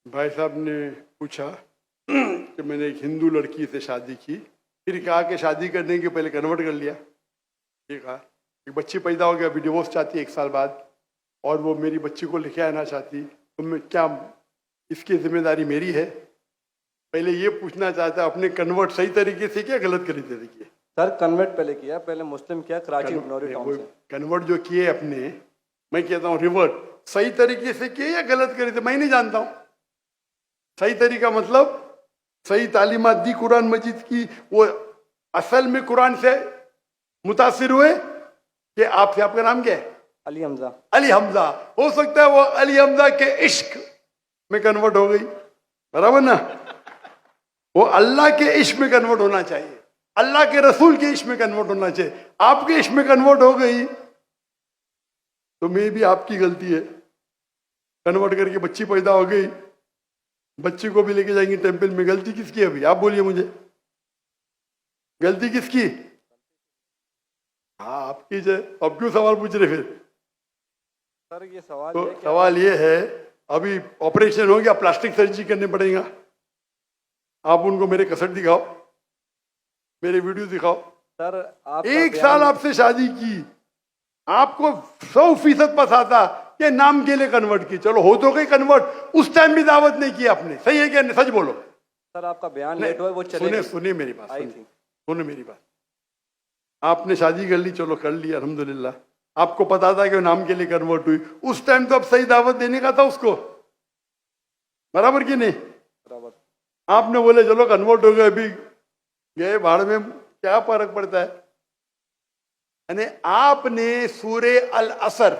भाई साहब ने पूछा कि मैंने एक हिंदू लड़की से शादी की, फिर कहा कि शादी करने के पहले कन्वर्ट कर लिया। ये कहा एक बच्ची पैदा हो गया, अभी डिवोर्स चाहती है 1 साल बाद, और वो मेरी बच्ची को लेके आना चाहती, तो मैं क्या, इसकी जिम्मेदारी मेरी है? पहले ये पूछना चाहता अपने कन्वर्ट सही तरीके से किया, गलत तरीके किए? सर कन्वर्ट पहले किया, पहले मुस्लिम किया कराची बनौरी टाउन से। कन्वर्ट जो किए अपने, मैं कहता हूँ रिवर्ट सही तरीके से किए या गलत करे थे, मैं नहीं जानता हूँ। सही तरीका मतलब सही तालीमात दी कुरान मजीद की, वो असल में कुरान से मुतासिर हुए कि आपसे, आपका नाम क्या है? अली हमजा। अली हमजा, हो सकता है वो अली हमजा के इश्क में कन्वर्ट हो गई, बराबर ना? वो अल्लाह के इश्क में कन्वर्ट होना चाहिए, अल्लाह के रसूल के इश्क में कन्वर्ट होना चाहिए। आपके इश्क में कन्वर्ट हो गई तो मे भी आपकी गलती है। कन्वर्ट करके बच्ची पैदा हो गई, बच्ची को भी लेके जाएंगे टेंपल में, गलती किसकी है अभी? आप बोलिए मुझे, गलती किसकी? हाँ आपकी है। अब क्यों सवाल पूछ रहे फिर? सर ये सवाल तो सवाल ये है, अभी ऑपरेशन हो गया, प्लास्टिक सर्जरी करने पड़ेगा। आप उनको मेरे कसट दिखाओ, मेरे वीडियो दिखाओ। सर आप 1 साल आपसे शादी की, आपको 100% पता था कि नाम के लिए कन्वर्ट की, चलो हो तो गई कन्वर्ट, उस टाइम भी दावत नहीं की आपने, सही है क्या? सच बोलो। सर आपका बयान लेट हुआ, वो चले सुने मेरी बात, सुने मेरी बात। आपने शादी कर ली, चलो कर ली अल्हम्दुलिल्लाह, आपको पता था कि नाम के लिए कन्वर्ट हुई, उस टाइम तो अब सही दावत देने का था उसको, बराबर कि नहीं? बराबर। आपने बोले चलो कन्वर्ट हो गए, अभी गए भाड़ में, क्या फर्क पड़ता है? यानी आपने सूरे अल असर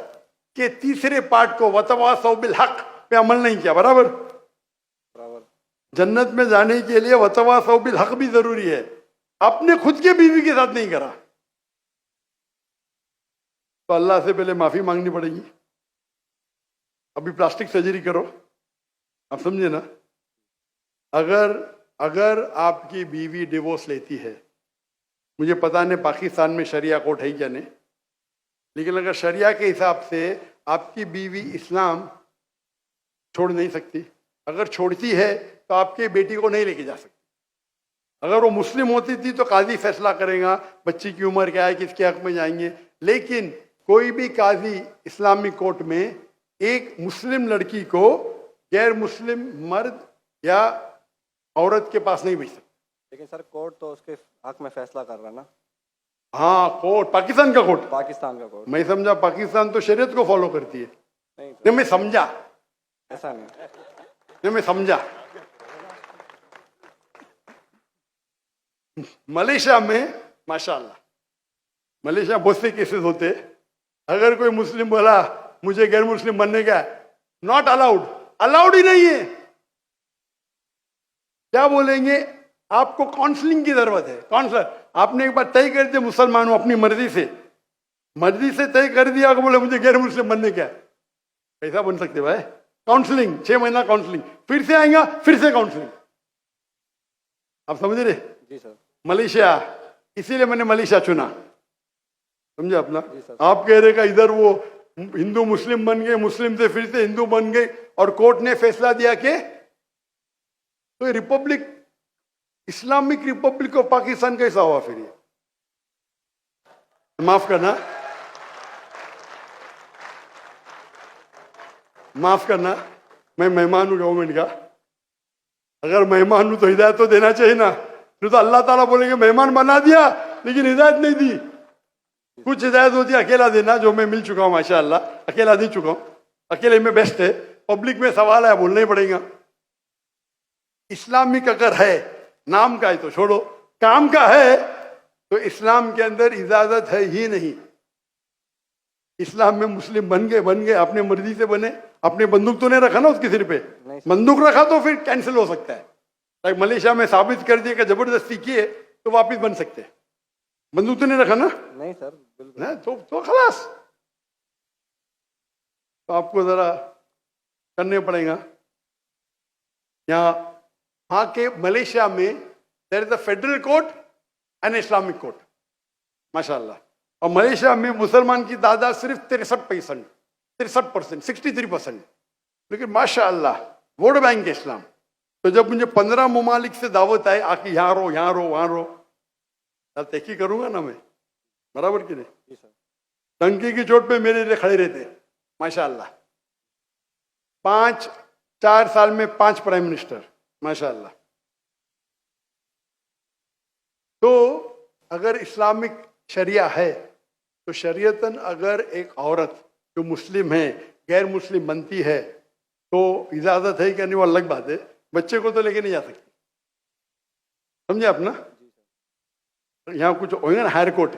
के 3रे पार्ट को वतवासौ बिल हक पे अमल नहीं किया, बराबर? बराबर। जन्नत में जाने के लिए वतवासौ बिल हक भी जरूरी है, अपने खुद के बीवी के साथ नहीं करा तो अल्लाह से पहले माफी मांगनी पड़ेगी। अभी प्लास्टिक सर्जरी करो, आप समझे ना? अगर आपकी बीवी डिवोर्स लेती है, मुझे पता नहीं पाकिस्तान में शरिया कोर्ट है क्या नहीं, लेकिन अगर शरिया के हिसाब से आपकी बीवी इस्लाम छोड़ नहीं सकती, अगर छोड़ती है तो आपके बेटी को नहीं लेके जा सकती। अगर वो मुस्लिम होती थी तो काजी फैसला करेगा बच्ची की उम्र क्या है, किसके हक में जाएंगे, लेकिन कोई भी काजी इस्लामिक कोर्ट में एक मुस्लिम लड़की को गैर मुस्लिम मर्द या औरत के पास नहीं भेज सकता। लेकिन सर कोर्ट तो उसके हक में फैसला कर रहा ना। हाँ कोर्ट, पाकिस्तान का कोर्ट, पाकिस्तान का कोर्ट। मैं समझा पाकिस्तान तो शरीयत को फॉलो करती है। नहीं मैं समझा, ऐसा नहीं, मैं समझा। मलेशिया में माशाल्लाह, मलेशिया बहुत से केसेस होते, अगर कोई मुस्लिम बोला मुझे गैर मुस्लिम बनने का, नॉट अलाउड, अलाउड ही नहीं है। क्या बोलेंगे? आपको काउंसलिंग की जरूरत है। काउंसलर, आपने एक बार तय कर दिया मुसलमान हूं, अपनी मर्जी से तय कर दिया, बोले मुझे गैर मुस्लिम बनने का, कैसा बन सकते भाई? काउंसलिंग, 6 महीना काउंसलिंग, फिर से आएगा, फिर से काउंसलिंग। आप समझ रहे? जी सर। मलेशिया, इसीलिए मैंने मलेशिया चुना, समझे अपना? आप कह रहे का इधर वो हिंदू मुस्लिम बन गए, मुस्लिम से फिर से हिंदू बन गए, और कोर्ट ने फैसला दिया कि तो Republic, Islamic Republic of Pakistan कैसा हुआ फिर ये? माफ करना, माफ करना, मैं मेहमान हूं गवर्नमेंट का, अगर मेहमान हूं तो हिदायत तो देना चाहिए ना। तो अल्लाह ताला बोलेंगे मेहमान बना दिया लेकिन हिदायत नहीं दी। कुछ हिदायत होती है अकेला देना, जो मैं मिल चुका हूं माशाअल्लाह, अकेला दे चुका हूं, अकेले में बेस्ट है। पब्लिक में सवाल है, बोलना ही पड़ेगा। इस्लामिक अगर है, नाम का है तो छोड़ो, काम का है तो इस्लाम के अंदर इजाजत है ही नहीं। इस्लाम में मुस्लिम बन गए, अपने मर्जी से बने, अपने बंदूक तो नहीं रखा ना उसके सिर पे, बंदूक रखा तो फिर कैंसिल हो सकता है। लाइक मलेशिया में साबित कर दिया कि जबरदस्ती किए तो वापिस बन सकते हैं। बंदूक तो नहीं रखा ना? नहीं सर, बिल्कुल ना, तो खलास। तो आपको जरा करने पड़ेगा। यहाँ हाँ के मलेशिया में there is a federal court and Islamic court माशाल्लाह, और मलेशिया में मुसलमान की तादाद सिर्फ 63%, 63%, 63%, लेकिन माशाअल्लाह वोट बैंक है इस्लाम। तो जब मुझे 15 ममालिक से दावत आए आके यहाँ रहो यहाँ रहो वहां रहो, यार तहकी करूंगा ना मैं, बराबर कि नहीं। जी सर। टंकी की चोट पे मेरे लिए खड़े रहते माशाल्लाह। 4 साल में 5 प्राइम मिनिस्टर माशाल्लाह। तो अगर इस्लामिक शरिया है तो शरीयतन अगर एक औरत जो मुस्लिम है गैर मुस्लिम बनती है तो इजाजत है कि नहीं वो अलग बात है, बच्चे को तो लेके नहीं जा सकती, समझे आप ना। यहाँ कुछ होंगे ना हायर कोर्ट,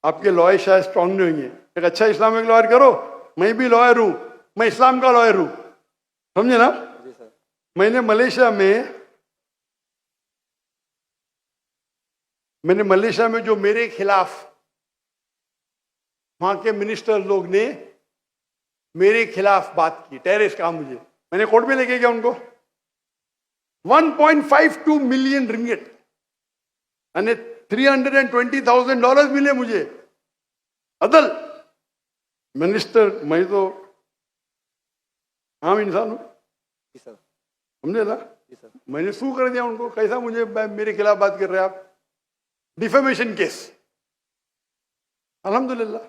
आपके लॉयर शायद स्ट्रांग नहीं होंगे, एक अच्छा इस्लामिक लॉयर करो, मैं भी लॉयर हूं, मैं इस्लाम का लॉयर हूं, समझे ना। जी सर। मैंने मलेशिया में जो मेरे खिलाफ वहां के मिनिस्टर लोग ने मेरे खिलाफ बात की, टेररिस्ट कहा मुझे, मैंने कोर्ट में लेके गया उनको। 1.52 मिलियन रिंगिट यानी $320,000 मिले मुझे। अदल मिनिस्टर, मैं तो आम इंसान हूं, जी सर। समझे ना। जी सर। मैंने सू कर दिया उनको, कैसा मुझे मेरे खिलाफ बात कर रहे हैं आप, डिफेमेशन केस। अल्हम्दुलिल्लाह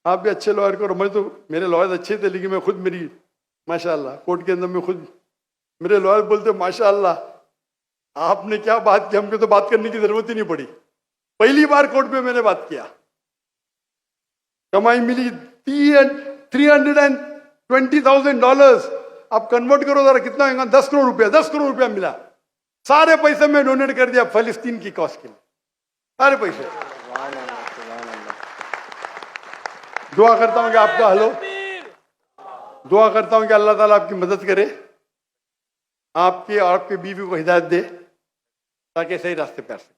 आप भी अच्छे लॉयर करो, मैं तो मेरे लॉयर अच्छे थे लेकिन मैं खुद मेरी माशाल्लाह कोर्ट के अंदर में खुद मेरे लॉयर बोलते माशाल्लाह आपने क्या बात की, हमको तो बात करने की जरूरत ही नहीं पड़ी, पहली बार कोर्ट में मैंने बात किया। कमाई मिली $320,000, आप कन्वर्ट करो जरा कितना होगा, 10 करोड़ रुपया, 10 करोड़ रुपया मिला। सारे पैसे मैं डोनेट कर दिया फलस्तीन की कॉज के लिए, सारे पैसे। दुआ करता हूं कि आपका हलो, दुआ करता हूं कि अल्लाह ताला आपकी मदद करे, आपकी और आपकी बीवी को हिदायत दे ताकि सही रास्ते पे आ सके।